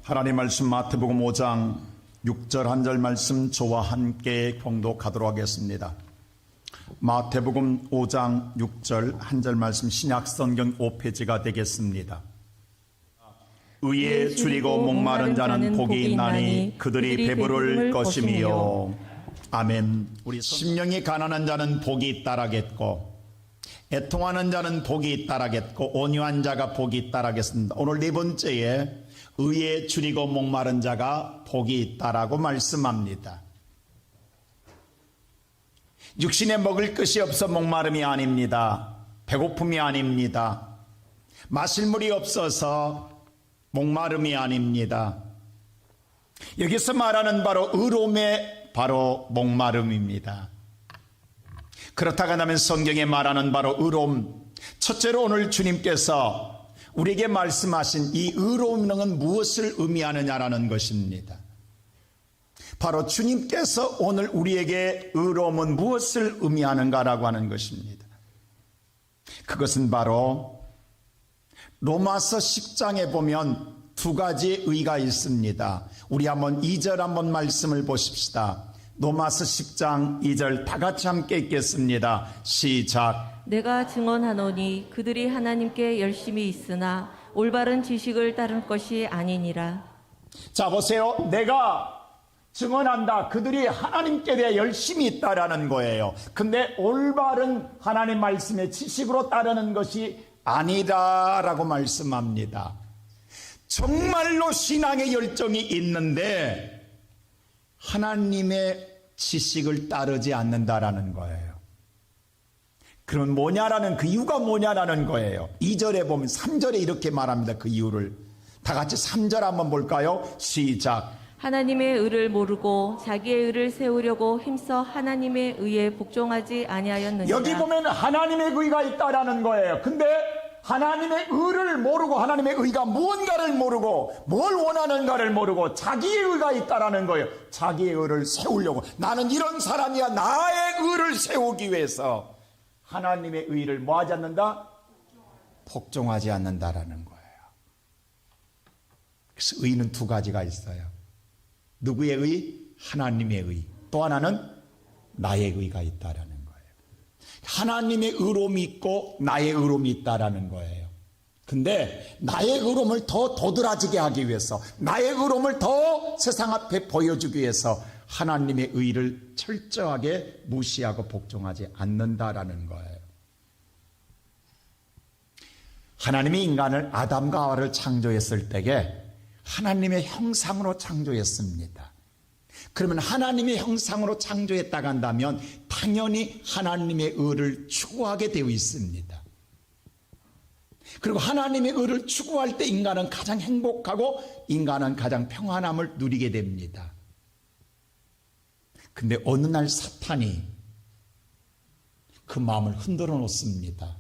하나님 말씀 마태복음 5장 6절 한 절 말씀 저와 함께 봉독하도록 하겠습니다. 마태복음 5장 6절 한 절 말씀 신약성경 5페이지가 되겠습니다. 의에 줄이고 목마른 자는 복이 있나니 그들이 배부를 것이며. 아멘. 우리 심령이 가난한 자는 복이 있다라겠고, 애통하는 자는 복이 있다라겠고, 온유한 자가 복이 있다라겠습니다. 오늘 네 번째에 의에 줄이고 목마른 자가 복이 있다라고 말씀합니다. 육신에 먹을 것이 없어 목마름이 아닙니다. 배고픔이 아닙니다. 마실 물이 없어서 목마름이 아닙니다. 여기서 말하는 바로 의로움의 바로 목마름입니다. 그렇다고 한다면 성경에 말하는 바로 의로움, 첫째로 오늘 주님께서 우리에게 말씀하신 이 의로움은 무엇을 의미하느냐라는 것입니다. 바로 주님께서 오늘 우리에게 의로움은 무엇을 의미하는가라고 하는 것입니다. 그것은 바로 로마서 10장에 보면 두 가지의 의가 있습니다. 우리 한번 2절 한번 말씀을 보십시다. 로마서 10장 2절 다 같이 함께 읽겠습니다. 시작. 내가 증언하노니 그들이 하나님께 열심히 있으나 올바른 지식을 따를 것이 아니니라. 자 보세요. 내가 증언한다. 그들이 하나님께 대해 열심히 있다라는 거예요. 근데 올바른 하나님 말씀의 지식으로 따르는 것이 아니다라고 말씀합니다. 정말로 신앙의 열정이 있는데 하나님의 지식을 따르지 않는다라는 거예요. 그럼 뭐냐라는 그 이유가 뭐냐라는 거예요. 2절에 보면 3절에 이렇게 말합니다. 그 이유를 다 같이 3절 한번 볼까요? 시작. 하나님의 의를 모르고 자기의 의를 세우려고 힘써 하나님의 의에 복종하지 아니하였느니라. 여기 보면 하나님의 의가 있다라는 거예요. 근데 하나님의 의를 모르고, 하나님의 의가 무언가를 모르고 뭘 원하는가를 모르고 자기의 의가 있다라는 거예요. 자기의 의를 세우려고, 나는 이런 사람이야, 나의 의를 세우기 위해서 하나님의 의를 뭐 하지 않는다? 복종하지 않는다라는 거예요. 그래서 의는 두 가지가 있어요. 누구의 의? 하나님의 의. 또 하나는 나의 의가 있다라는 거예요. 하나님의 의로움이 있고 나의 의로움이 있다라는 거예요. 근데 나의 의로움을 더 도드라지게 하기 위해서, 나의 의로움을 더 세상 앞에 보여주기 위해서 하나님의 의를 철저하게 무시하고 복종하지 않는다라는 거예요. 하나님이 인간을, 아담과 하와를 창조했을 때에 하나님의 형상으로 창조했습니다. 그러면 하나님의 형상으로 창조했다고 한다면 당연히 하나님의 의를 추구하게 되어 있습니다. 그리고 하나님의 의를 추구할 때 인간은 가장 행복하고 인간은 가장 평안함을 누리게 됩니다. 근데 어느 날 사탄이 그 마음을 흔들어 놓습니다.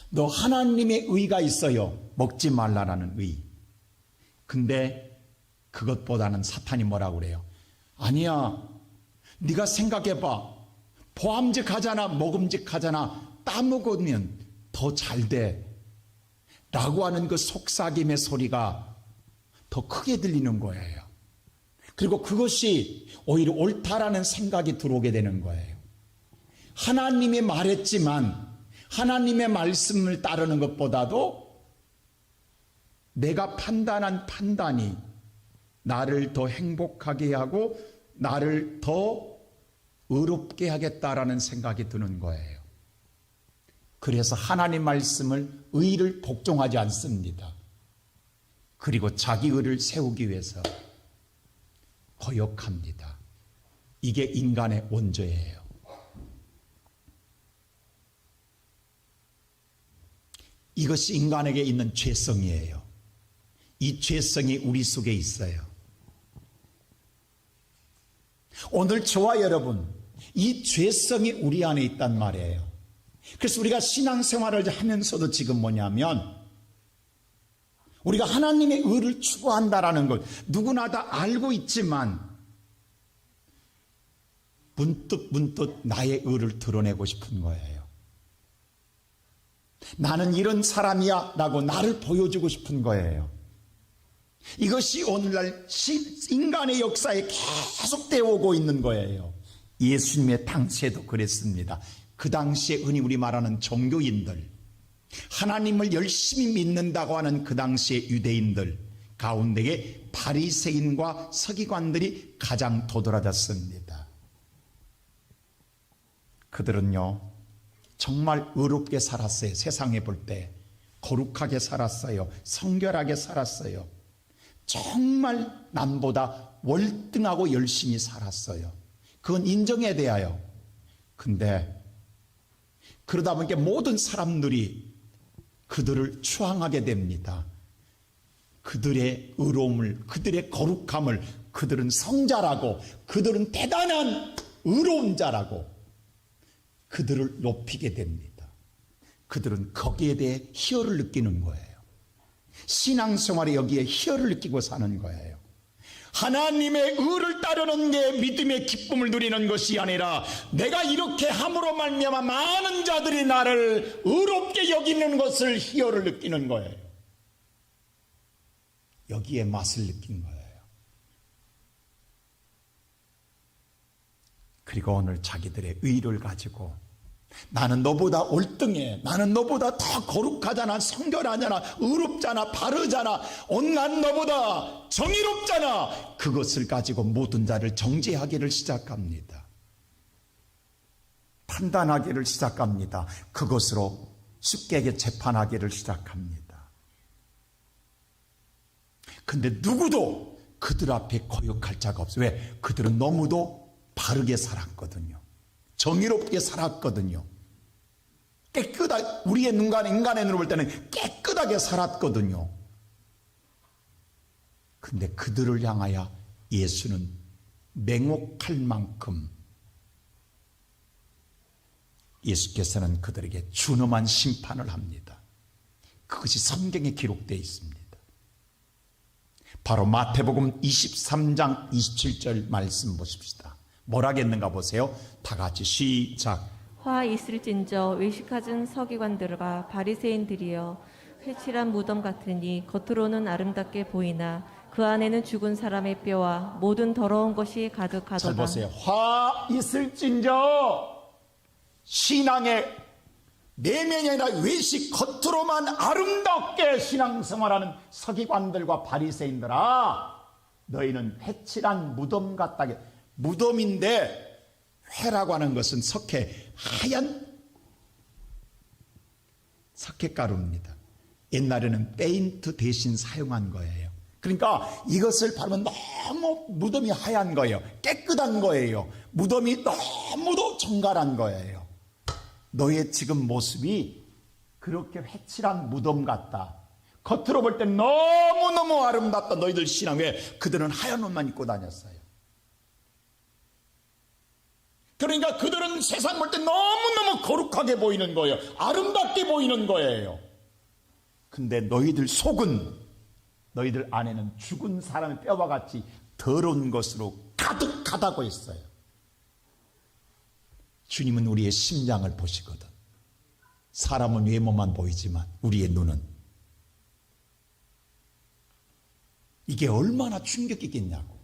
너 하나님의 의가 있어요. 먹지 말라라는 의. 근데 그것보다는 사탄이 뭐라고 그래요? 아니야, 네가 생각해봐. 보암직하잖아, 먹음직하잖아, 따먹으면 더 잘 돼 라고 하는 그 속삭임의 소리가 더 크게 들리는 거예요. 그리고 그것이 오히려 옳다라는 생각이 들어오게 되는 거예요. 하나님이 말했지만 하나님의 말씀을 따르는 것보다도 내가 판단한 판단이 나를 더 행복하게 하고 나를 더 의롭게 하겠다라는 생각이 드는 거예요. 그래서 하나님 말씀을, 의를 복종하지 않습니다. 그리고 자기 의를 세우기 위해서 거역합니다. 이게 인간의 원죄예요. 이것이 인간에게 있는 죄성이에요. 이 죄성이 우리 속에 있어요. 오늘 저와 여러분, 이 죄성이 우리 안에 있단 말이에요. 그래서 우리가 신앙생활을 하면서도 지금 뭐냐면 우리가 하나님의 의를 추구한다라는 것 누구나 다 알고 있지만 문득 나의 의를 드러내고 싶은 거예요. 나는 이런 사람이야 라고 나를 보여주고 싶은 거예요. 이것이 오늘날 인간의 역사에 계속되어 오고 있는 거예요. 예수님의 당시에도 그랬습니다. 그 당시에 흔히 우리 말하는 종교인들, 하나님을 열심히 믿는다고 하는 그 당시의 유대인들 가운데에 바리새인과 서기관들이 가장 도드라졌습니다. 그들은요 정말 의롭게 살았어요. 세상에 볼 때 거룩하게 살았어요. 성결하게 살았어요. 정말 남보다 월등하고 열심히 살았어요. 그건 인정해야 돼요. 근데 그러다 보니까 모든 사람들이 그들을 추앙하게 됩니다. 그들의 의로움을, 그들의 거룩함을, 그들은 성자라고, 그들은 대단한 의로운 자라고 그들을 높이게 됩니다. 그들은 거기에 대해 희열을 느끼는 거예요. 신앙생활에 여기에 희열을 느끼고 사는 거예요. 하나님의 의를 따르는 게 믿음의 기쁨을 누리는 것이 아니라 내가 이렇게 함으로 말미암아 많은 자들이 나를 의롭게 여기는 것을 희열을 느끼는 거예요. 여기에 맛을 느낀 거예요. 그리고 오늘 자기들의 의를 가지고 나는 너보다 월등해, 나는 너보다 더 거룩하잖아, 성결하잖아, 의롭잖아, 바르잖아, 온갖 너보다 정의롭잖아, 그것을 가지고 모든 자를 정죄하기를 시작합니다. 판단하기를 시작합니다. 그것으로 쉽게 재판하기를 시작합니다. 근데 누구도 그들 앞에 거역할 자가 없어요. 왜? 그들은 너무도 바르게 살았거든요. 정의롭게 살았거든요. 깨끗하게, 우리의 인간의 눈으로 볼 때는 깨끗하게 살았거든요. 근데 그들을 향하여 예수는 맹혹할 만큼 예수께서는 그들에게 준엄한 심판을 합니다. 그것이 성경에 기록되어 있습니다. 바로 마태복음 23장 27절 말씀 보십시다. 뭐라겠는가 보세요. 다 같이 시작. 화 있을진저 외식하던 서기관들과 바리새인들이여 회칠한 무덤 같으니 겉으로는 아름답게 보이나 그 안에는 죽은 사람의 뼈와 모든 더러운 것이 가득하도다. 잘 보세요. 화 있을진저 신앙의 내면이 아니라 외식 겉으로만 아름답게 신앙생활하는 서기관들과 바리새인들아, 너희는 회칠한 무덤 같다게. 무덤인데 회라고 하는 것은 석회, 하얀 석회가루입니다. 옛날에는 페인트 대신 사용한 거예요. 그러니까 이것을 바르면 너무 무덤이 하얀 거예요. 깨끗한 거예요. 무덤이 너무도 정갈한 거예요. 너의 지금 모습이 그렇게 회칠한 무덤 같다. 겉으로 볼 때 너무너무 아름답다. 너희들 신앙. 왜? 그들은 하얀 옷만 입고 다녔어요. 그러니까 그들은 세상 볼 때 너무너무 거룩하게 보이는 거예요. 아름답게 보이는 거예요. 근데 너희들 속은, 너희들 안에는 죽은 사람의 뼈와 같이 더러운 것으로 가득하다고 했어요. 주님은 우리의 심장을 보시거든. 사람은 외모만 보이지만 우리의 눈은, 이게 얼마나 충격이겠냐고.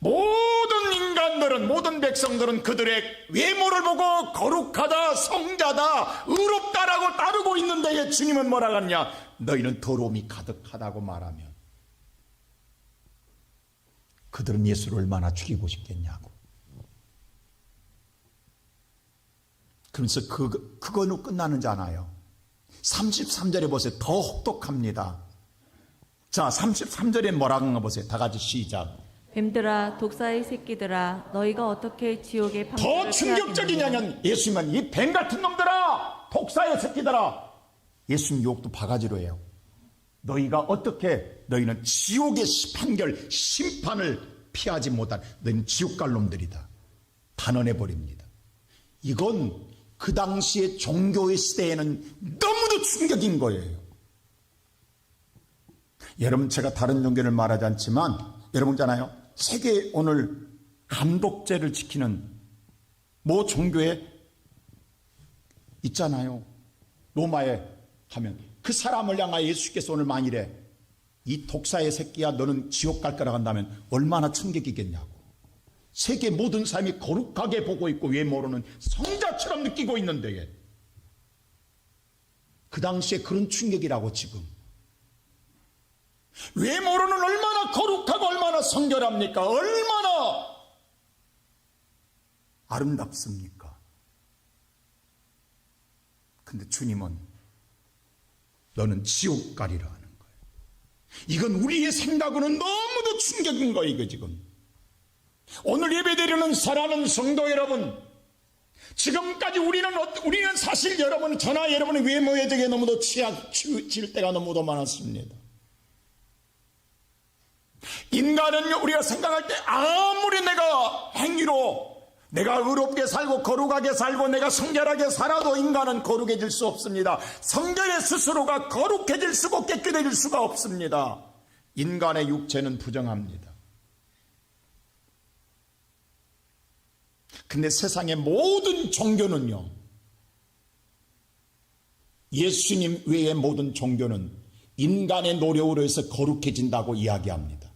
모든 인간들은, 모든 백성들은 그들의 외모를 보고 거룩하다, 성자다, 의롭다라고 따르고 있는데 주님은 뭐라 하냐? 너희는 더러움이 가득하다고 말하면 그들은 예수를 얼마나 죽이고 싶겠냐고. 그러면서 그거는 끝나는 잖아요. 33절에 보세요. 더 혹독합니다. 자, 33절에 뭐라고 하는가 보세요. 다 같이 시작. 뱀들아 독사의 새끼들아 너희가 어떻게 지옥의 더 방주를 충격적이냐면 예수님은 이 뱀 같은 놈들아, 독사의 새끼들아. 예수님 욕도 바가지로 해요. 너희가 어떻게, 너희는 지옥의 판결, 심판을 피하지 못한, 너희는 지옥 갈 놈들이다. 단언해버립니다. 이건 그 당시의 종교의 시대에는 너무도 충격인 거예요. 여러분, 제가 다른 종교를 말하지 않지만 여러분 있잖아요. 세계 오늘 감독제를 지키는 모 종교에 있잖아요. 로마에 가면 그 사람을 향하여 예수께서 오늘 만일에 이 독사의 새끼야, 너는 지옥 갈 거라고 한다면 얼마나 충격이겠냐고. 세계 모든 사람이 거룩하게 보고 있고 외모로는 성자처럼 느끼고 있는데, 그 당시에 그런 충격이라고. 지금 외모로는 얼마나 거룩하고 얼마나 성결합니까? 얼마나 아름답습니까? 근데 주님은 너는 지옥 가리라 하는 거예요. 이건 우리의 생각으로는 너무도 충격인 거예요. 이거 지금 오늘 예배드리는 사랑하는 성도 여러분, 지금까지 우리는 사실 여러분의 외모에 대해 너무도 치우칠 때가 너무도 많았습니다. 인간은 우리가 생각할 때 아무리 내가 행위로 내가 의롭게 살고 거룩하게 살고 내가 성결하게 살아도 인간은 거룩해질 수 없습니다. 성결의 스스로가 거룩해질 수고 깨끗해질 수가 없습니다. 인간의 육체는 부정합니다. 근데 세상의 모든 종교는요, 예수님 외의 모든 종교는 인간의 노력으로 해서 거룩해진다고 이야기합니다.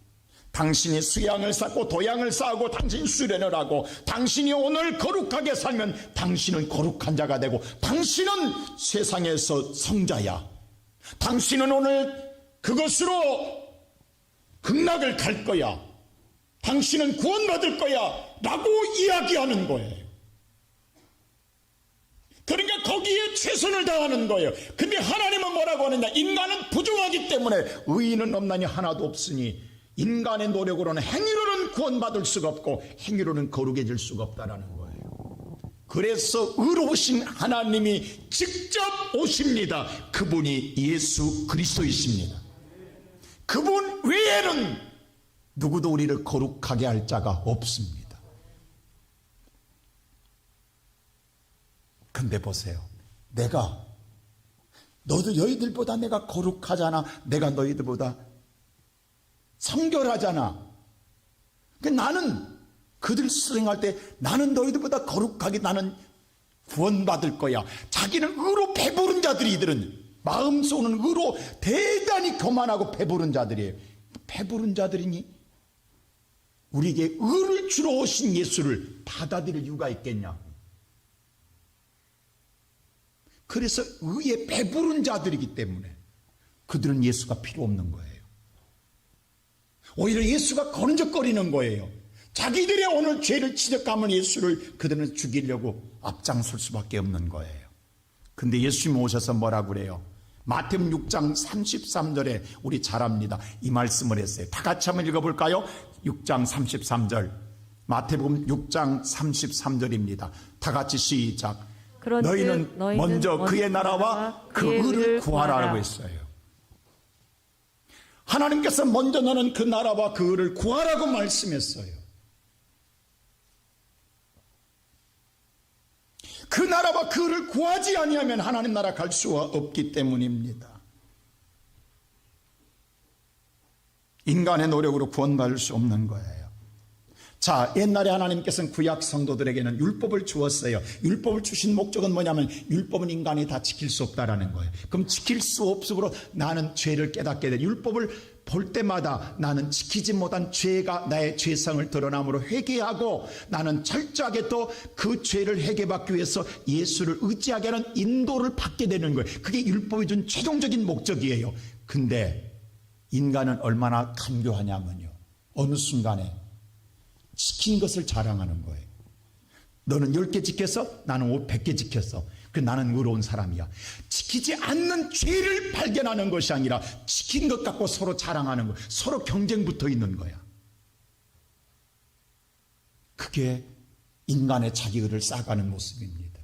당신이 수양을 쌓고 도양을 쌓고 당신이 수련을 하고 당신이 오늘 거룩하게 살면 당신은 거룩한 자가 되고 당신은 세상에서 성자야. 당신은 오늘 그것으로 극락을 갈 거야. 당신은 구원받을 거야 라고 이야기하는 거예요. 그러니까 거기에 최선을 다하는 거예요. 근데 하나님은 뭐라고 하느냐? 인간은 부정하기 때문에 의인은 없나니 하나도 없으니 인간의 노력으로는 행위로는 구원받을 수가 없고 행위로는 거룩해질 수가 없다라는 거예요. 그래서 의로우신 하나님이 직접 오십니다. 그분이 예수 그리스도이십니다. 그분 외에는 누구도 우리를 거룩하게 할 자가 없습니다. 근데 보세요. 너희들보다 내가 거룩하잖아. 내가 너희들보다 성결하잖아. 나는 그들 수행할 때 나는 너희들보다 거룩하게 나는 구원받을 거야. 자기는 의로 배부른 자들이, 이들은 마음속은 의로 대단히 교만하고 배부른 자들이에요. 배부른 자들이니 우리에게 의를 주러 오신 예수를 받아들일 이유가 있겠냐. 그래서 의에 배부른 자들이기 때문에 그들은 예수가 필요 없는 거예요. 오히려 예수가 거른적거리는 거예요. 자기들의 오늘 죄를 지적하면 예수를 그들은 죽이려고 앞장설 수밖에 없는 거예요. 근데 예수님 오셔서 뭐라고 그래요? 마태복음 6장 33절에 우리 잘 압니다. 이 말씀을 했어요. 다 같이 한번 읽어볼까요? 6장 33절. 마태복음 6장 33절입니다. 다 같이 시작. 너희는 먼저 그의 나라와 그 의를 구하라고 했어요. 하나님께서 먼저 너는 그 나라와 그 의를 구하라고 말씀했어요. 그 나라와 그 의를 구하지 아니하면 하나님 나라 갈 수가 없기 때문입니다. 인간의 노력으로 구원받을 수 없는 거예요. 자, 옛날에 하나님께서는 구약 성도들에게는 율법을 주었어요. 율법을 주신 목적은 뭐냐면 율법은 인간이 다 지킬 수 없다라는 거예요. 그럼 지킬 수 없으므로 나는 죄를 깨닫게 돼. 율법을 볼 때마다 나는 지키지 못한 죄가 나의 죄성을 드러남으로 회개하고 나는 철저하게 또 그 죄를 해결받기 위해서 예수를 의지하게 하는 인도를 받게 되는 거예요. 그게 율법이 준 최종적인 목적이에요. 근데 인간은 얼마나 간교하냐면요, 어느 순간에 지킨 것을 자랑하는 거예요. 너는 10개 지켰어? 나는 100개 지켰어. 나는 의로운 사람이야. 지키지 않는 죄를 발견하는 것이 아니라 지킨 것 갖고 서로 자랑하는 거예요. 서로 경쟁 붙어 있는 거야. 그게 인간의 자기의를 쌓아가는 모습입니다.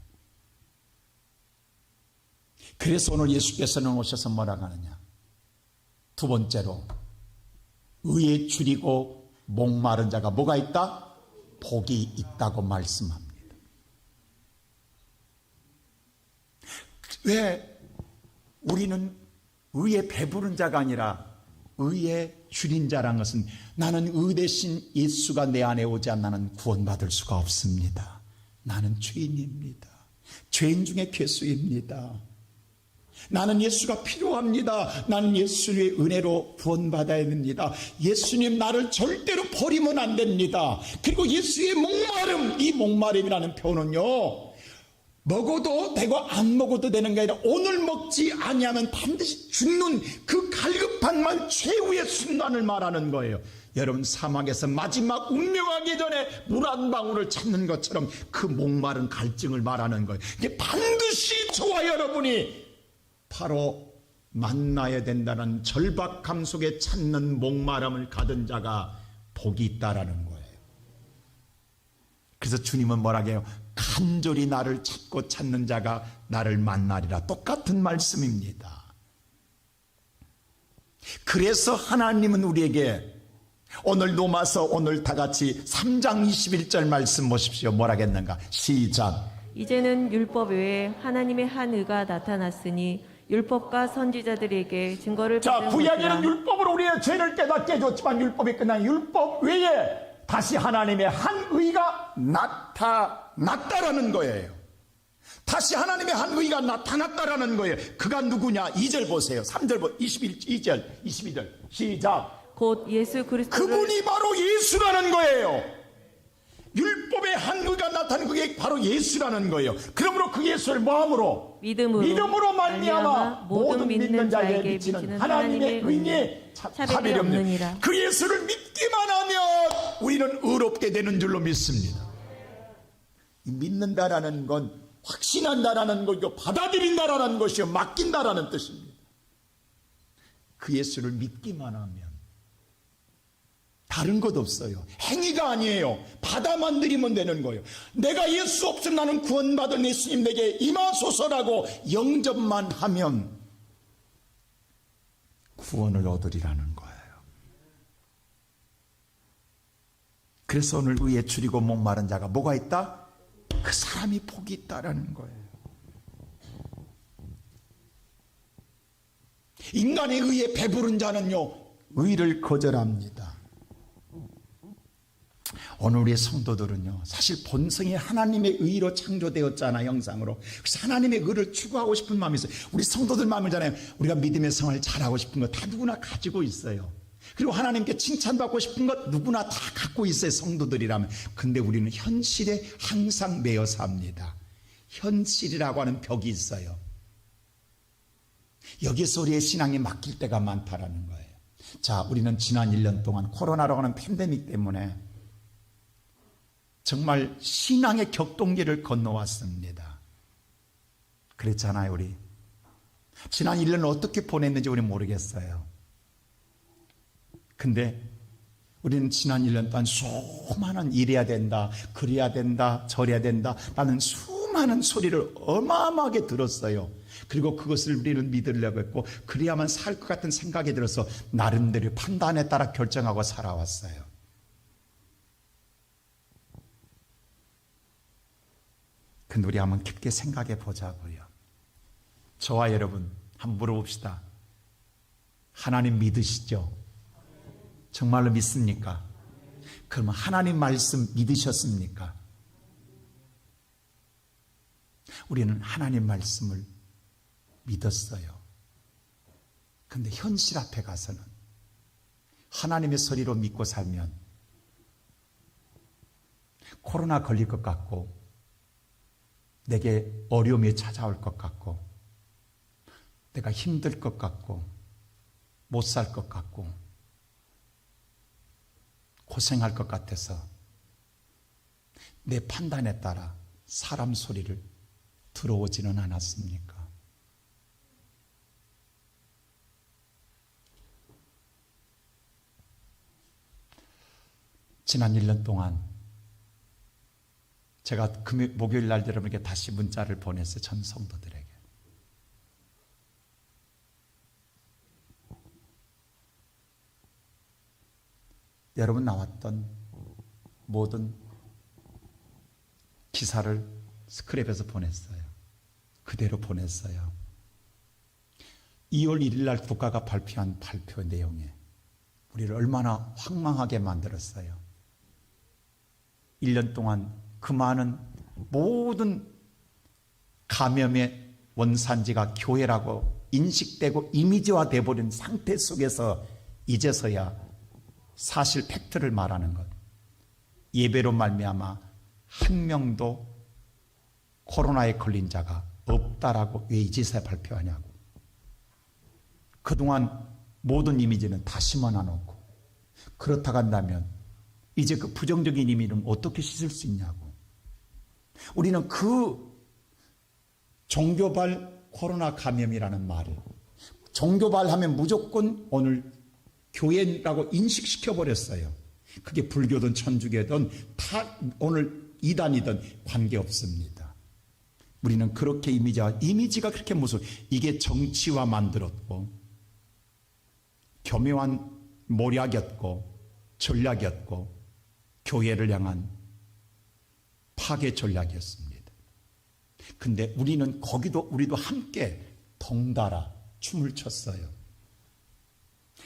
그래서 오늘 예수께서는 오셔서 뭐라고 하느냐? 두 번째로, 의에 줄이고 목마른 자가 뭐가 있다? 복이 있다고 말씀합니다. 왜 우리는 의에 배부른 자가 아니라 의에 줄인 자란 것은 나는 의 대신 예수가 내 안에 오지 않는 나는 구원받을 수가 없습니다. 나는 죄인입니다. 죄인 중에 괴수입니다. 나는 예수가 필요합니다. 나는 예수의 은혜로 구원받아야 됩니다. 예수님 나를 절대로 버리면 안 됩니다. 그리고 예수의 목마름, 이 목마름이라는 표현은요, 먹어도 되고 안 먹어도 되는 게 아니라 오늘 먹지 아니하면 반드시 죽는 그 갈급한 말 최후의 순간을 말하는 거예요. 여러분, 사막에서 마지막 운명하기 전에 물 한 방울을 찾는 것처럼 그 목마른 갈증을 말하는 거예요. 이게 반드시 저와 여러분이 바로 만나야 된다는 절박함 속에 찾는 목마름을 가진 자가 복이 있다라는 거예요. 그래서 주님은 뭐라고 해요? 간절히 나를 찾고 찾는 자가 나를 만나리라. 똑같은 말씀입니다. 그래서 하나님은 우리에게 오늘 로마서 오늘 다 같이 3장 21절 말씀 보십시오. 뭐라고 했는가? 시작. 이제는 율법 외에 하나님의 한 의가 나타났으니 율법과 선지자들에게 증거를 자, 받은 구약에는 것이라. 율법으로 우리의 죄를 깨닫게 해줬지만 율법이 끝난 율법 외에 다시 하나님의 한 의가 나타났다라는 거예요. 다시 하나님의 한 의가 나타났다라는 거예요. 그가 누구냐? 2절 보세요. 3절 2절 22절 시작. 곧 예수 그리스도를 그분이 바로 예수라는 거예요. 율법의 한 의가 나타난 그게 바로 예수라는 거예요. 그러므로 그 예수를 뭐함으로? 믿음으로 말미암아 모든 믿는 자에게 미치는 하나님의 의에 차별이 없느니라. 그 예수를 믿기만 하면 우리는 의롭게 되는 줄로 믿습니다. 믿는다라는 건 확신한다라는 것이요, 받아들인다라는 것이요, 맡긴다라는 뜻입니다. 그 예수를 믿기만 하면 다른 것 없어요. 행위가 아니에요. 받아만 들이면 되는 거예요. 내가 예수 없으면 나는 구원받은 예수님 내게 임하소서라고 영접만 하면 구원을 얻으리라는 거예요. 그래서 오늘 의에 줄이고 목마른 자가 뭐가 있다? 그 사람이 복이 있다라는 거예요. 인간의 의에 배부른 자는요, 의를 거절합니다. 오늘 우리의 성도들은요, 사실 본성이 하나님의 의로 창조되었잖아요, 형상으로. 그래서 하나님의 의를 추구하고 싶은 마음이 있어요. 우리 성도들 마음이잖아요. 우리가 믿음의 생활을 잘하고 싶은 거 다 누구나 가지고 있어요. 그리고 하나님께 칭찬받고 싶은 것 누구나 다 갖고 있어요, 성도들이라면. 근데 우리는 현실에 항상 매여 삽니다. 현실이라고 하는 벽이 있어요. 여기서 우리의 신앙이 막힐 때가 많다라는 거예요. 자, 우리는 지난 1년 동안 코로나라고 하는 팬데믹 때문에 정말 신앙의 격동기를 건너왔습니다. 그랬잖아요, 우리. 지난 1년을 어떻게 보냈는지 우리는 모르겠어요. 근데 우리는 지난 1년 동안 수많은 이래야 된다, 그래야 된다, 저래야 된다, 라는 수많은 소리를 어마어마하게 들었어요. 그리고 그것을 우리는 믿으려고 했고, 그래야만 살 것 같은 생각이 들어서 나름대로 판단에 따라 결정하고 살아왔어요. 근데 우리 한번 깊게 생각해 보자고요. 저와 여러분 한번 물어봅시다. 하나님 믿으시죠? 정말로 믿습니까? 그러면 하나님 말씀 믿으셨습니까? 우리는 하나님 말씀을 믿었어요. 근데 현실 앞에 가서는 하나님의 소리로 믿고 살면 코로나 걸릴 것 같고, 내게 어려움이 찾아올 것 같고, 내가 힘들 것 같고, 못 살 것 같고, 고생할 것 같아서 내 판단에 따라 사람 소리를 들어오지는 않았습니까? 지난 1년 동안 제가 목요일 날 여러분에게 다시 문자를 보냈어요. 전 성도들에게. 여러분 나왔던 모든 기사를 스크랩해서 보냈어요. 그대로 보냈어요. 2월 1일 날 국가가 발표한 발표 내용에 우리를 얼마나 황망하게 만들었어요. 1년 동안 그 많은 모든 감염의 원산지가 교회라고 인식되고 이미지화 되어버린 상태 속에서 이제서야 사실 팩트를 말하는 것. 예배로 말미암아 한 명도 코로나에 걸린 자가 없다라고 왜 이제서야 발표하냐고. 그동안 모든 이미지는 다 심어놔놓고 그렇다고 한다면 이제 그 부정적인 이미지는 어떻게 씻을 수 있냐고. 우리는 그 종교발 코로나 감염이라는 말을, 종교발 하면 무조건 오늘 교회라고 인식시켜버렸어요. 그게 불교든 천주교든 다 오늘 이단이든 관계없습니다. 우리는 그렇게 이미지가 그렇게 무서워. 이게 정치화 만들었고 교묘한 모략이었고 전략이었고 교회를 향한 파괴 전략이었습니다. 근데 우리는 거기도 우리도 함께 덩달아 춤을 췄어요.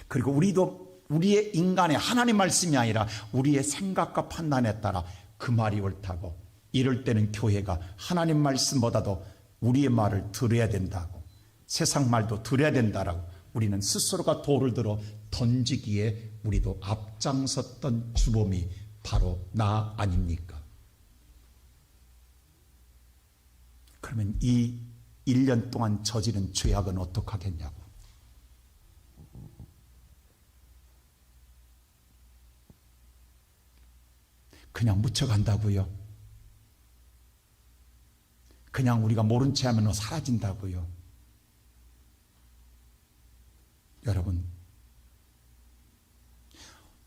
그리고 우리도 우리의 인간의 하나님 말씀이 아니라 우리의 생각과 판단에 따라 그 말이 옳다고, 이럴 때는 교회가 하나님 말씀보다도 우리의 말을 들어야 된다고, 세상 말도 들어야 된다라고 우리는 스스로가 돌을 들어 던지기에 우리도 앞장섰던 주범이 바로 나 아닙니까? 그러면 이 1년 동안 저지른 죄악은 어떡하겠냐고. 그냥 묻혀간다고요. 그냥 우리가 모른 채 하면 사라진다고요. 여러분,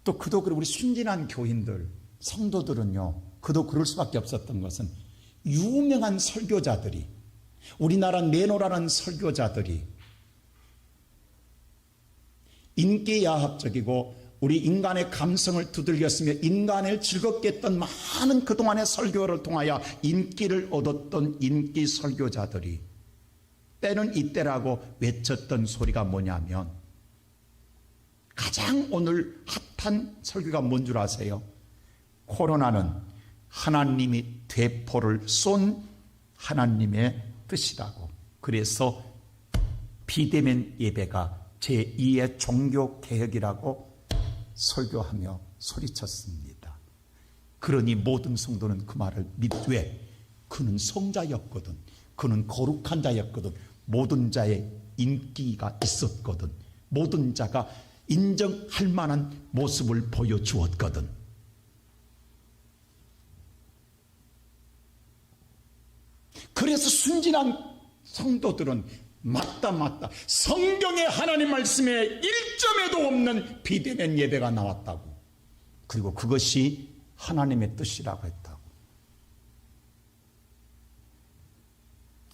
또 그도 우리 순진한 교인들, 성도들은요, 그도 그럴 수밖에 없었던 것은 유명한 설교자들이, 우리나라 내노라는 설교자들이 인기야합적이고 우리 인간의 감성을 두들겼으며 인간을 즐겁게 했던 많은 그동안의 설교를 통하여 인기를 얻었던 인기 설교자들이 때는 이때라고 외쳤던 소리가 뭐냐면, 가장 오늘 핫한 설교가 뭔 줄 아세요? 코로나는 하나님이 대포를 쏜 하나님의 뜻이라고. 그래서 비대면 예배가 제2의 종교개혁이라고 설교하며 소리쳤습니다. 그러니 모든 성도는 그 말을 왜? 그는 성자였거든. 그는 거룩한 자였거든. 모든 자의 인기가 있었거든. 모든 자가 인정할 만한 모습을 보여주었거든. 그래서 순진한 성도들은 맞다 성경의 하나님 말씀에 1점에도 없는 비대면 예배가 나왔다고, 그리고 그것이 하나님의 뜻이라고 했다고.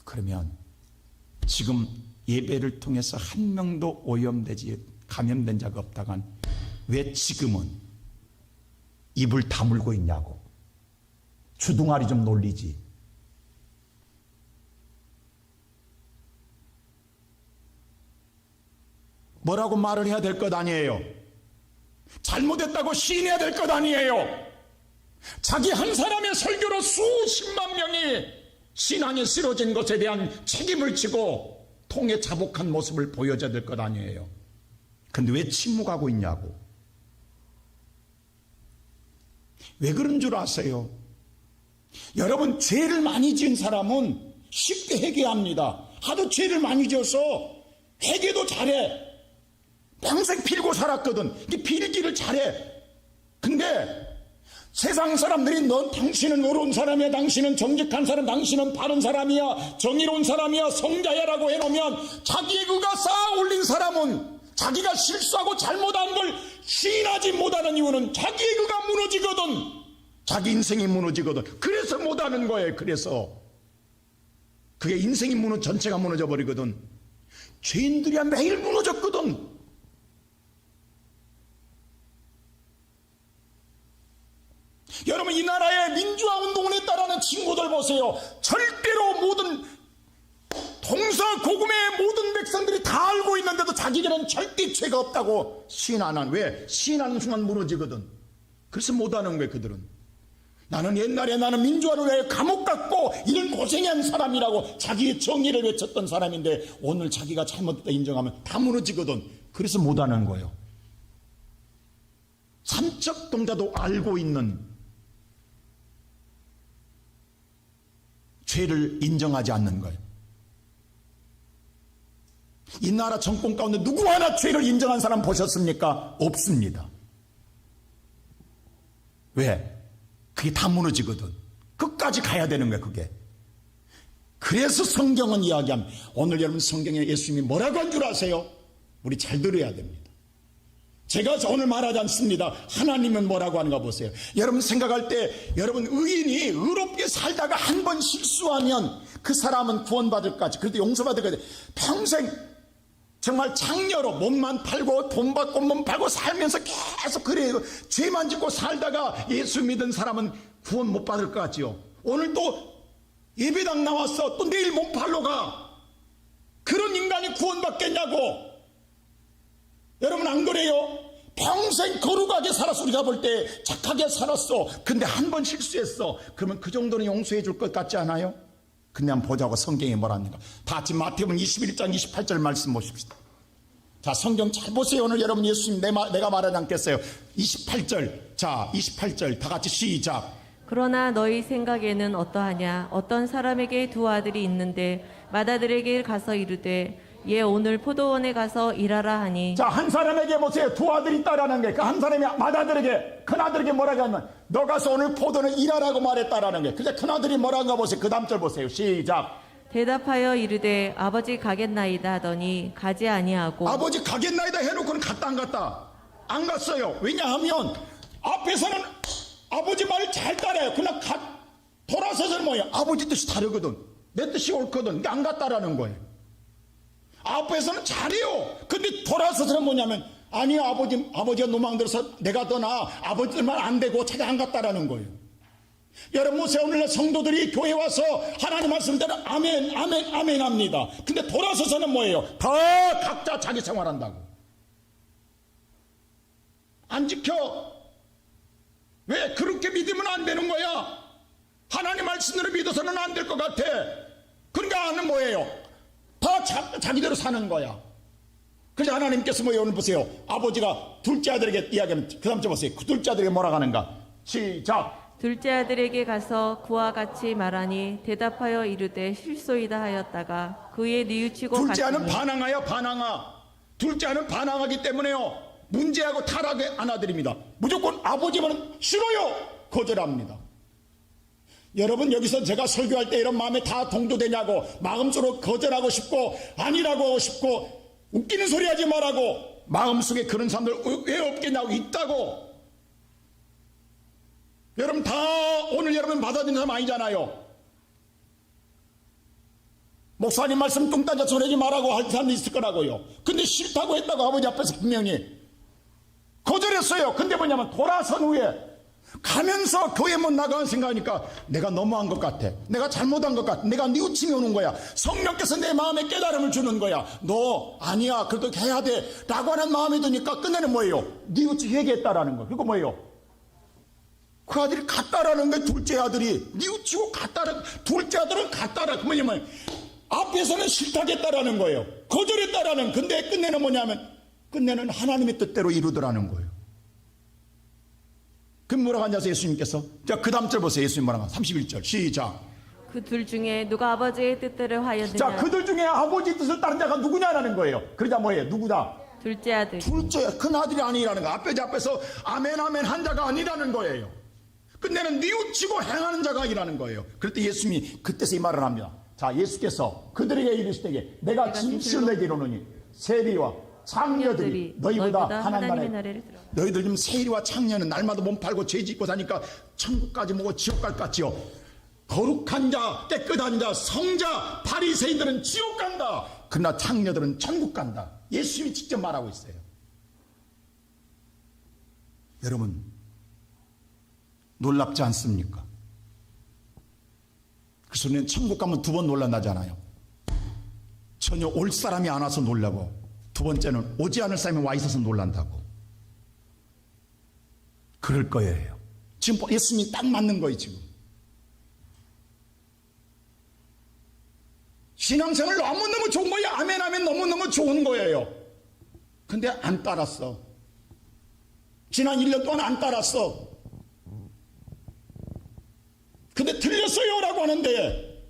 그러면 지금 예배를 통해서 한 명도 감염된 자가 없다간 왜 지금은 입을 다물고 있냐고. 주둥아리 좀 놀리지. 뭐라고 말을 해야 될 것 아니에요. 잘못했다고 시인해야 될 것 아니에요. 자기 한 사람의 설교로 수십만 명이 신앙에 쓰러진 것에 대한 책임을 지고 통에 자복한 모습을 보여줘야 될 것 아니에요. 근데 왜 침묵하고 있냐고. 왜 그런 줄 아세요? 여러분, 죄를 많이 지은 사람은 쉽게 회개합니다. 하도 죄를 많이 지어서 회개도 잘해. 평생 빌고 살았거든. 빌기를 잘해. 근데 세상 사람들이 당신은 의로운 사람이야, 당신은 정직한 사람, 당신은 바른 사람이야, 정의로운 사람이야, 성자야라고 해놓으면 자기의 그가 쌓아 올린 사람은 자기가 실수하고 잘못한 걸 시인하지 못하는 이유는 자기의 그가 무너지거든. 자기 인생이 무너지거든. 그래서 못하는 거예요. 그래서 그게 인생이 전체가 무너져 버리거든. 죄인들이야 매일 무너졌거든. 여러분, 이 나라의 민주화 운동을 했다라는 친구들 보세요. 절대로 모든 동서고금의 모든 백성들이 다 알고 있는데도 자기들은 절대 죄가 없다고 시인 안 하는. 왜? 시인하는 순간 무너지거든. 그래서 못하는 거예요. 그들은 나는 옛날에 나는 민주화를 위해 감옥 갔고 이런 고생한 사람이라고 자기의 정의를 외쳤던 사람인데 오늘 자기가 잘못했다 인정하면 다 무너지거든. 그래서 못하는 거예요. 삼척 동자도 알고 있는 죄를 인정하지 않는 거예요. 이 나라 정권 가운데 누구 하나 죄를 인정한 사람 보셨습니까? 없습니다. 왜? 그게 다 무너지거든. 끝까지 가야 되는 거야, 그게. 그래서 성경은 이야기합니다. 오늘 여러분 성경에 예수님이 뭐라고 한 줄 아세요? 우리 잘 들어야 됩니다. 제가 오늘 말하지 않습니다. 하나님은 뭐라고 하는가 보세요. 여러분 생각할 때 여러분 의인이 의롭게 살다가 한 번 실수하면 그 사람은 구원받을까지 그래도 용서받을까지 평생 정말 장녀로 몸만 팔고 돈 받고 몸 팔고 살면서 계속 그래요. 죄만 짓고 살다가 예수 믿은 사람은 구원 못 받을 것 같지요. 오늘 또 예배당 나왔어. 또 내일 몸 팔러 가. 그런 인간이 구원받겠냐고. 여러분 안 그래요? 평생 거룩하게 살았어. 우리가 볼 때 착하게 살았어. 근데 한 번 실수했어. 그러면 그 정도는 용서해 줄 것 같지 않아요? 근데 한번 보자고 성경이 뭐랍니까? 다 같이 마태복음 21장 28절 말씀 보십시다. 자, 성경 잘 보세요. 오늘 여러분 예수님 내가 말하지 않겠어요. 28절. 자, 28절 다 같이 시작. 그러나 너희 생각에는 어떠하냐? 어떤 사람에게 두 아들이 있는데 맏아들에게 가서 이르되 얘 오늘 포도원에 가서 일하라 하니. 자, 한 사람에게 보세요. 두 아들이 있다라는 게 그 한 사람이 맏아들에게 큰아들에게 뭐라고 하면 너 가서 오늘 포도는 일하라고 말했다라는 게. 근데 큰아들이 뭐라고 보세요. 그 다음 절 보세요. 시작. 대답하여 이르되 아버지 가겠나이다 하더니 가지 아니하고. 아버지 가겠나이다 해놓고는 갔다 안 갔다? 안 갔어요. 왜냐하면 앞에서는 아버지 말을 잘 따라요. 그러나 돌아서서는 뭐예요? 아버지 뜻이 다르거든. 내 뜻이 옳거든. 근데 안 갔다라는 거예요. 앞에서는 잘해요. 근데 돌아서서는 뭐냐면 아니 아버지가 노망들어서 내가 더 나아. 아버지 말 안 되고 자기 안 갔다라는 거예요. 여러분 보세요. 오늘날 성도들이 교회 와서 하나님 말씀대로 아멘 아멘 아멘 합니다. 근데 돌아서서는 뭐예요? 다 각자 자기 생활한다고. 안 지켜. 왜? 그렇게 믿으면 안 되는 거야. 하나님 말씀대로 믿어서는 안 될 것 같아. 그러니까 하는 뭐예요? 다 자기대로 사는 거야. 그래서 하나님께서 뭐예요? 오늘 보세요. 아버지가 둘째 아들에게 이야기하면 그 다음 절 보세요. 그 둘째 아들에게 뭐라고 하는가? 시작. 둘째 아들에게 가서 그와 같이 말하니 대답하여 이르되 실소이다 하였다가 그의 뉘우치고 둘째 아는 갔으니. 반항하여 반항아. 둘째 아는 반항하기 때문에요. 문제하고 타락의 아나들입니다. 무조건 아버지 말은 싫어요. 거절합니다. 여러분 여기서 제가 설교할 때 이런 마음에 다 동조되냐고. 마음속으로 거절하고 싶고 아니라고 하고 싶고 웃기는 소리 하지 말라고. 마음속에 그런 사람들 왜 없겠냐고. 있다고. 여러분 다 오늘 여러분 받아들이는 사람 아니잖아요. 목사님 말씀 뚱딴자 전하지 말라고 할 사람도 있을 거라고요. 근데 싫다고 했다고 아버지 앞에서 분명히 거절했어요. 근데 뭐냐면 돌아선 후에 가면서 교회 못 나가는 생각하니까 내가 너무한 것 같아. 내가 잘못한 것 같아. 내가 뉘우침이 오는 거야. 성령께서 내 마음에 깨달음을 주는 거야. 너 아니야 그래도 해야 돼 라고 하는 마음이 드니까 끝내는 뭐예요? 뉘우치 회개했다라는 거. 그리고 뭐예요? 그 아들이 갔다라는 거예요. 둘째 아들이 뉘우치고 갔다라. 둘째 아들은 갔다라. 그 뭐냐면 앞에서는 싫다겠다라는 거예요. 거절했다라는. 근데 끝내는 뭐냐면 끝내는 하나님의 뜻대로 이루더라는 거예요. 그럼 뭐라고 하냐서 예수님께서. 자, 그 다음 절 보세요. 예수님 뭐라고 하냐. 31절 시작. 그 둘 중에 누가 아버지의 뜻대로 하였느냐. 자, 그들 중에 아버지 뜻을 따른 자가 누구냐라는 거예요. 그러자 뭐예요? 누구다? 둘째 아들. 둘째 큰 아들이 아니라는 거. 앞에서 아멘 아멘 한 자가 아니라는 거예요. 끝내는 뉘우치고 행하는 자가 아니라는 거예요. 그럴 때 예수님이 그때서 이 말을 합니다. 자, 예수께서 그들에게 이르시되 내가 진실로 내게 이르노니 세리와 창녀들이 너희보다 하나님의 나라에 들어가. 너희들 지금 세리와 창녀는 날마다 몸 팔고 죄 짓고 사니까 천국까지 뭐고 지옥 갈 것 같지요. 거룩한 자, 깨끗한 자, 성자, 바리새인들은 지옥 간다. 그러나 창녀들은 천국 간다. 예수님이 직접 말하고 있어요. 여러분 놀랍지 않습니까? 그래서 우리는 천국 가면 두 번 놀란다잖아요. 전혀 올 사람이 안 와서 놀라고 두 번째는 오지 않을 사람이 와 있어서 놀란다고. 그럴 거예요. 지금 예수님이 딱 맞는 거예요. 지금 신앙생활 너무너무 좋은 거예요. 아멘 아멘 너무너무 좋은 거예요. 근데 안 따랐어. 지난 1년 동안 안 따랐어. 근데 틀렸어요 라고 하는데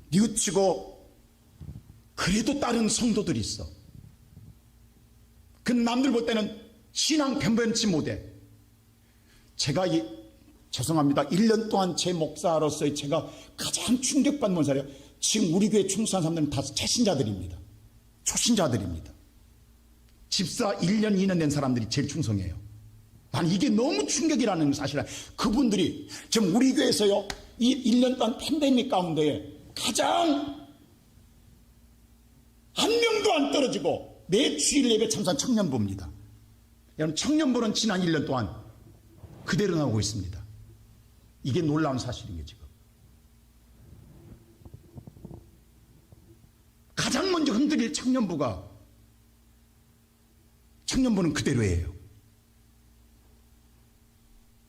뉘우치고 그래도 다른 성도들이 있어. 그 남들 볼 때는 신앙 변변치 못해. 제가 죄송합니다. 1년 동안 제 목사로서 제가 가장 충격받는 목사예요. 지금 우리 교회 충성한 사람들은 다 채신자들입니다. 초신자들입니다. 집사 1년, 2년 된 사람들이 제일 충성해요. 난 이게 너무 충격이라는 사실이야. 그분들이 지금 우리 교회에서요, 이 1년 동안 팬데믹 가운데 가장 한 명도 안 떨어지고 매 주일 예배 참석한 청년부입니다. 여러분, 청년부는 지난 1년 동안 그대로 나오고 있습니다. 이게 놀라운 사실인 게 지금. 가장 먼저 흔들릴 청년부는 그대로예요.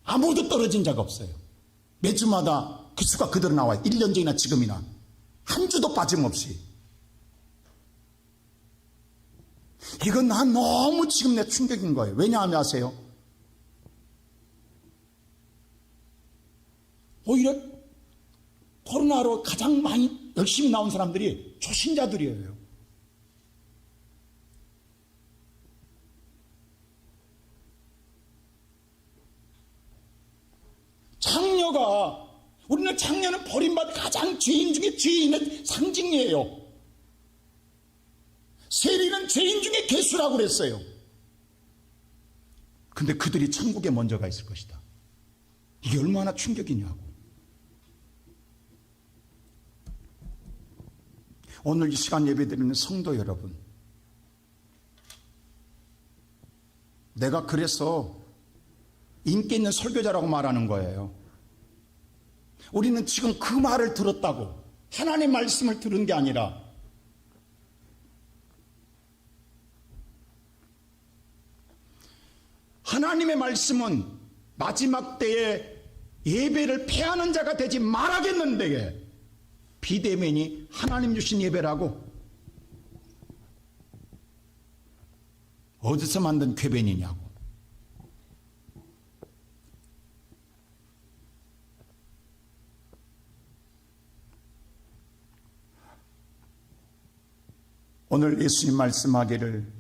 아무도 떨어진 자가 없어요. 매주마다 그 수가 그대로 나와요. 1년 전이나 지금이나 한 주도 빠짐없이. 이건 난 너무 지금 내 충격인 거예요. 왜냐하면 아세요? 오히려 코로나로 가장 많이 열심히 나온 사람들이 초신자들이에요. 우리는 장녀는 버림받은 가장 죄인 중에 죄인의 상징이에요. 세리는 죄인 중에 괴수라고 그랬어요. 근데 그들이 천국에 먼저 가 있을 것이다. 이게 얼마나 충격이냐고. 오늘 이 시간 예배드리는 성도 여러분, 내가 그래서 인기 있는 설교자라고 말하는 거예요. 우리는 지금 그 말을 들었다고, 하나님의 말씀을 들은 게 아니라 하나님의 말씀은 마지막 때에 예배를 패하는 자가 되지 말아겠는데 비대면이 하나님 주신 예배라고 어디서 만든 궤변이냐고. 오늘 예수님 말씀하기를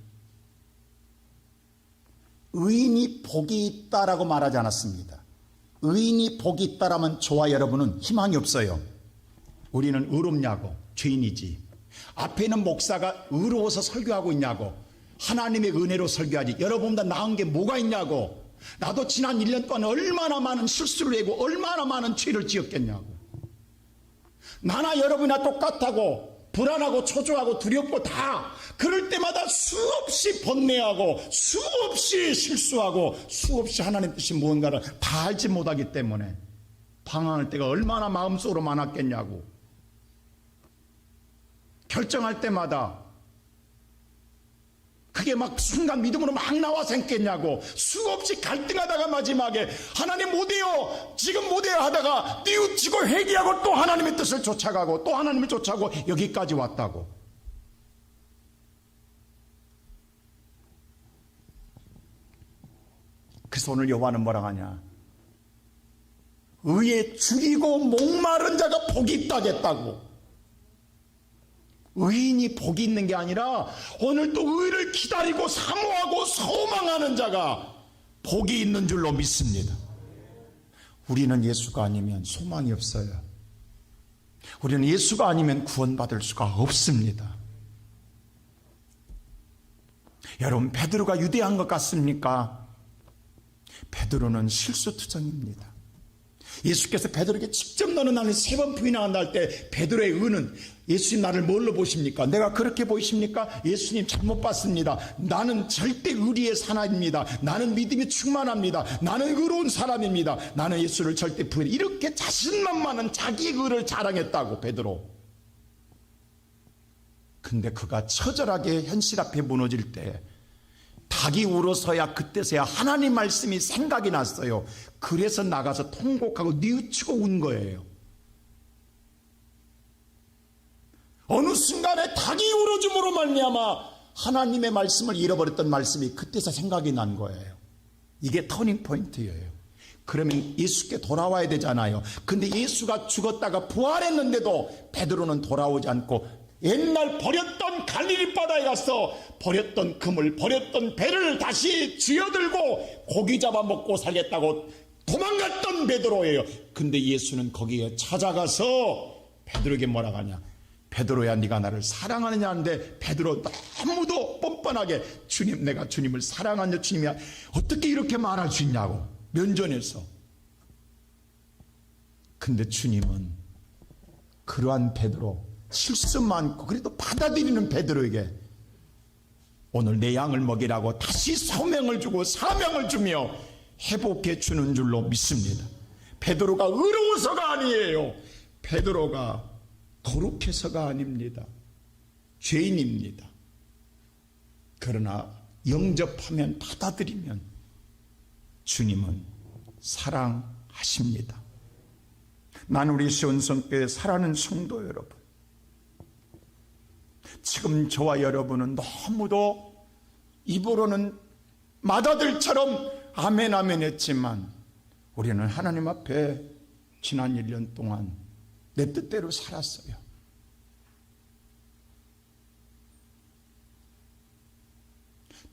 의인이 복이 있다라고 말하지 않았습니다. 의인이 복이 있다라면 저와 여러분은 희망이 없어요. 우리는 의롭냐고, 죄인이지. 앞에 있는 목사가 의로워서 설교하고 있냐고, 하나님의 은혜로 설교하지. 여러분보다 나은 게 뭐가 있냐고. 나도 지난 1년 동안 얼마나 많은 실수를 하고 얼마나 많은 죄를 지었겠냐고. 나나 여러분이나 똑같다고, 불안하고 초조하고 두렵고 다 그럴 때마다 수없이 번뇌하고 수없이 실수하고 수없이 하나님 뜻이 무언가를 다 알지 못하기 때문에 방황할 때가 얼마나 마음속으로 많았겠냐고. 결정할 때마다 그게 막 순간 믿음으로 막 나와서 했겠냐고. 수없이 갈등하다가 마지막에 하나님 못해요, 지금 못해요 하다가 뉘우치고 회개하고 또 하나님의 뜻을 쫓아가고 또 하나님을 쫓아가고 여기까지 왔다고. 그래서 오늘 여호와는 뭐라 하냐, 의에 죽이고 목마른 자가 복이 있다겠다고. 의인이 복이 있는 게 아니라 오늘도 의를 기다리고 사모하고 소망하는 자가 복이 있는 줄로 믿습니다. 우리는 예수가 아니면 소망이 없어요. 우리는 예수가 아니면 구원받을 수가 없습니다. 여러분, 베드로가 유대한 것 같습니까? 베드로는 실수투정입니다. 예수께서 베드로에게 직접 너는 나를 3번 부인한다 할 때 베드로의 의는, 예수님 나를 뭘로 보십니까? 내가 그렇게 보이십니까? 예수님 잘못 봤습니다. 나는 절대 의리의 사람입니다. 나는 믿음이 충만합니다. 나는 의로운 사람입니다. 나는 예수를 절대 부인, 이렇게 자신만만한 자기 의를 자랑했다고 베드로. 근데 그가 처절하게 현실 앞에 무너질 때 닭이 울어서야 그때서야 하나님 말씀이 생각이 났어요. 그래서 나가서 통곡하고 뉘우치고 운 거예요. 어느 순간에 닭이 울어줌으로 말미암아 하나님의 말씀을 잃어버렸던 말씀이 그때서 생각이 난 거예요. 이게 터닝 포인트예요. 그러면 예수께 돌아와야 되잖아요. 근데 예수가 죽었다가 부활했는데도 베드로는 돌아오지 않고 옛날 버렸던 갈릴리 바다에 가서 버렸던 금을, 버렸던 배를 다시 쥐어들고 고기 잡아먹고 살겠다고 도망갔던 베드로예요. 근데 예수는 거기에 찾아가서 베드로에게 뭐라고 하냐, 베드로야 네가 나를 사랑하느냐 하는데 베드로 너무도 뻔뻔하게 주님, 내가 주님을 사랑하냐, 주님이 어떻게 이렇게 말할 수 있냐고 면전에서. 근데 주님은 그러한 베드로, 실수 많고 그래도 받아들이는 베드로에게 오늘 내 양을 먹이라고 다시 소명을 주고 사명을 주며 회복해 주는 줄로 믿습니다. 베드로가 의로워서가 아니에요. 베드로가 거룩해서가 아닙니다. 죄인입니다. 그러나 영접하면, 받아들이면 주님은 사랑하십니다. 우리 시온성교회 사랑하는 성도 여러분, 지금 저와 여러분은 너무도 입으로는 맏아들처럼 아멘 아멘 했지만 우리는 하나님 앞에 지난 1년 동안 내 뜻대로 살았어요.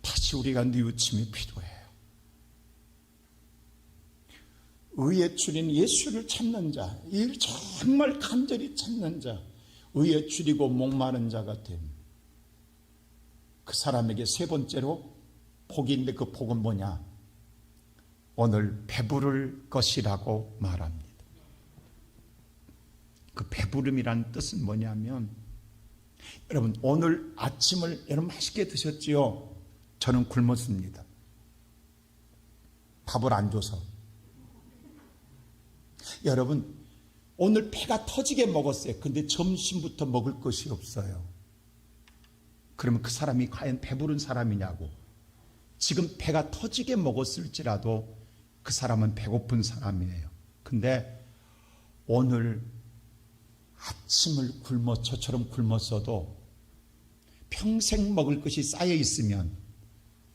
다시 우리가 뉘우침이 필요해요. 의에 줄인 예수를 찾는 자, 이를 정말 간절히 찾는 자, 의에 줄이고 목마른 자가 됨. 그 사람에게 세 번째로 복이 있는데 그 복은 뭐냐? 오늘 배부를 것이라고 말합니다. 그 배부름이라는 뜻은 뭐냐면, 여러분 오늘 아침을 여러분 맛있게 드셨지요? 저는 굶었습니다. 밥을 안 줘서. 여러분 오늘 배가 터지게 먹었어요. 근데 점심부터 먹을 것이 없어요. 그러면 그 사람이 과연 배부른 사람이냐고. 지금 배가 터지게 먹었을지라도 그 사람은 배고픈 사람이에요. 근데 오늘 아침을 저처럼 굶었어도 평생 먹을 것이 쌓여 있으면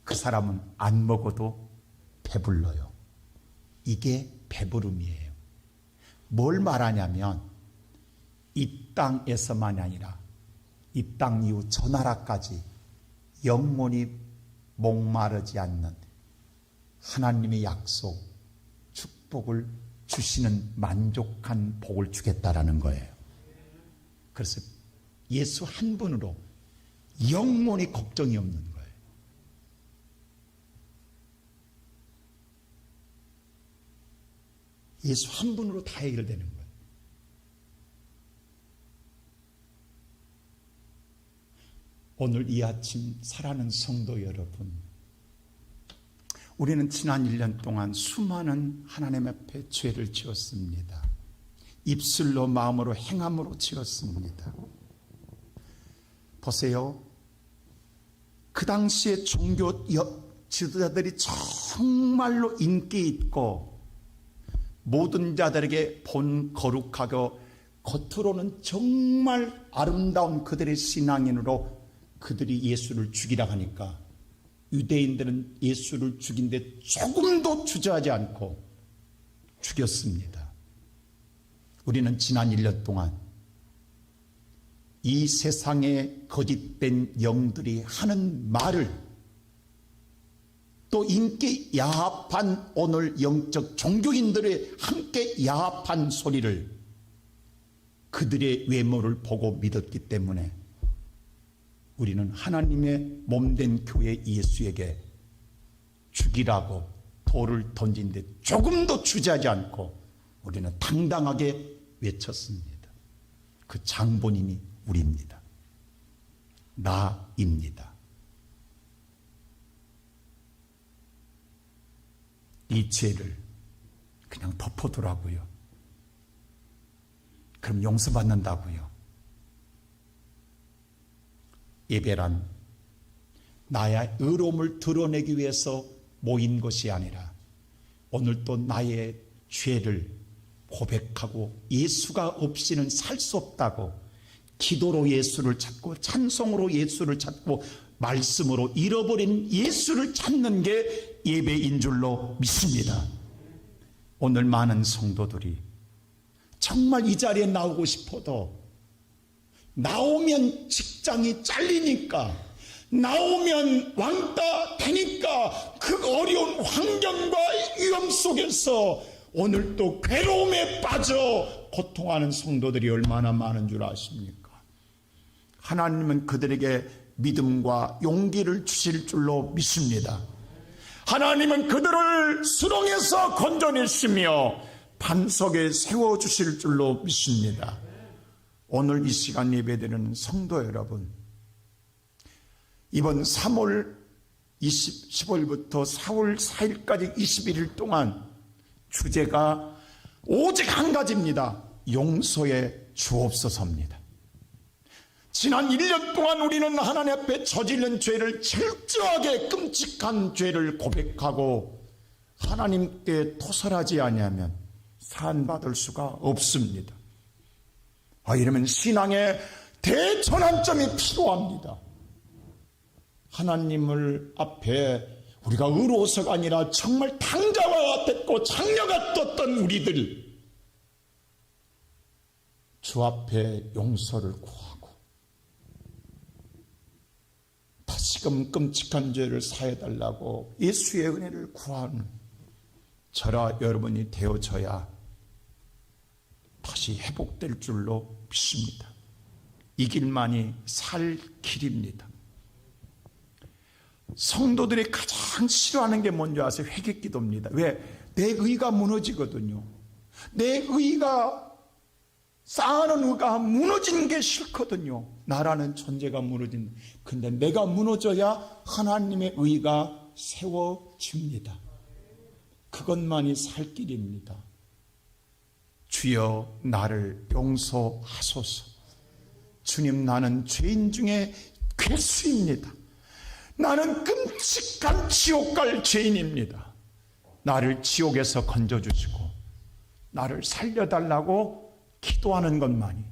그 사람은 안 먹어도 배불러요. 이게 배부름이에요. 뭘 말하냐면 이 땅에서만이 아니라 이 땅 이후 저 나라까지 영원히 목마르지 않는 하나님의 약속, 축복을 주시는 만족한 복을 주겠다라는 거예요. 그래서 예수 한 분으로 영원히 걱정이 없는 거예요. 예수 한 분으로 다 해결되는 거예요. 오늘 이 아침 사랑하는 성도 여러분, 우리는 지난 1년 동안 수많은 하나님 앞에 죄를 지었습니다. 입술로 마음으로 행함으로 지었습니다. 보세요. 그 당시에 종교 지도자들이 정말로 인기 있고 모든 자들에게 본 거룩하고 겉으로는 정말 아름다운 그들의 신앙인으로 그들이 예수를 죽이라 하니까 유대인들은 예수를 죽인데 조금도 주저하지 않고 죽였습니다. 우리는 지난 1년 동안 이 세상의 거짓된 영들이 하는 말을, 또 인기 야합한 오늘 영적 종교인들의 함께 야합한 소리를 그들의 외모를 보고 믿었기 때문에 우리는 하나님의 몸된 교회 예수에게 죽이라고 돌을 던진데 조금도 주저하지 않고 우리는 당당하게 외쳤습니다. 그 장본인이 우리입니다. 나입니다. 이 죄를 그냥 덮어두라고요. 그럼 용서받는다고요. 예배란 나의 의로움을 드러내기 위해서 모인 것이 아니라 오늘 또 나의 죄를 고백하고 예수가 없이는 살 수 없다고 기도로 예수를 찾고 찬송으로 예수를 찾고 말씀으로 잃어버린 예수를 찾는 게 예배인 줄로 믿습니다. 오늘 많은 성도들이 정말 이 자리에 나오고 싶어도 나오면 직장이 잘리니까, 나오면 왕따 되니까 그 어려운 환경과 위험 속에서 오늘 또 괴로움에 빠져 고통하는 성도들이 얼마나 많은 줄 아십니까? 하나님은 그들에게 믿음과 용기를 주실 줄로 믿습니다. 하나님은 그들을 수렁에서 건져내시며 반석에 세워주실 줄로 믿습니다. 오늘 이 시간 예배드리는 성도 여러분, 이번 3월 15일부터 4월 4일까지 21일 동안 주제가 오직 한 가지입니다. 용서해 주옵소서입니다. 지난 1년 동안 우리는 하나님 앞에 저지른 죄를 철저하게 끔찍한 죄를 고백하고 하나님께 토설하지 아니하면 사함받을 수가 없습니다. 이러면 신앙의 대전환점이 필요합니다. 하나님을 앞에 우리가 의로워서가 아니라 정말 탕자와 같았고 장녀가 떴던 우리들, 주 앞에 용서를 구하고 다시금 끔찍한 죄를 사해달라고 예수의 은혜를 구하는 저라 여러분이 되어져야 다시 회복될 줄로 믿습니다. 이 길만이 살 길입니다. 성도들이 가장 싫어하는 게 뭔지 아세요? 회개기도입니다. 왜? 내 의가 무너지거든요. 내 의가, 쌓아놓은 의가 무너지는 게 싫거든요. 나라는 존재가 무너진. 근데 내가 무너져야 하나님의 의가 세워집니다. 그것만이 살 길입니다. 주여 나를 용서하소서. 주님, 나는 죄인 중에 괴수입니다. 나는 끔찍한 지옥 갈 죄인입니다. 나를 지옥에서 건져주시고 나를 살려달라고 기도하는 것만이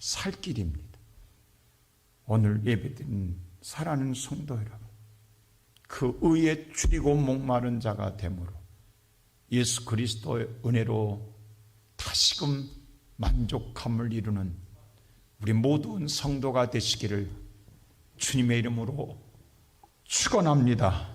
살 길입니다. 오늘 예배드린 사랑하는 성도 여러분, 그 의에 줄이고 목마른 자가 되므로 예수 그리스도의 은혜로 다시금 만족함을 이루는 우리 모든 성도가 되시기를 주님의 이름으로 축원합니다.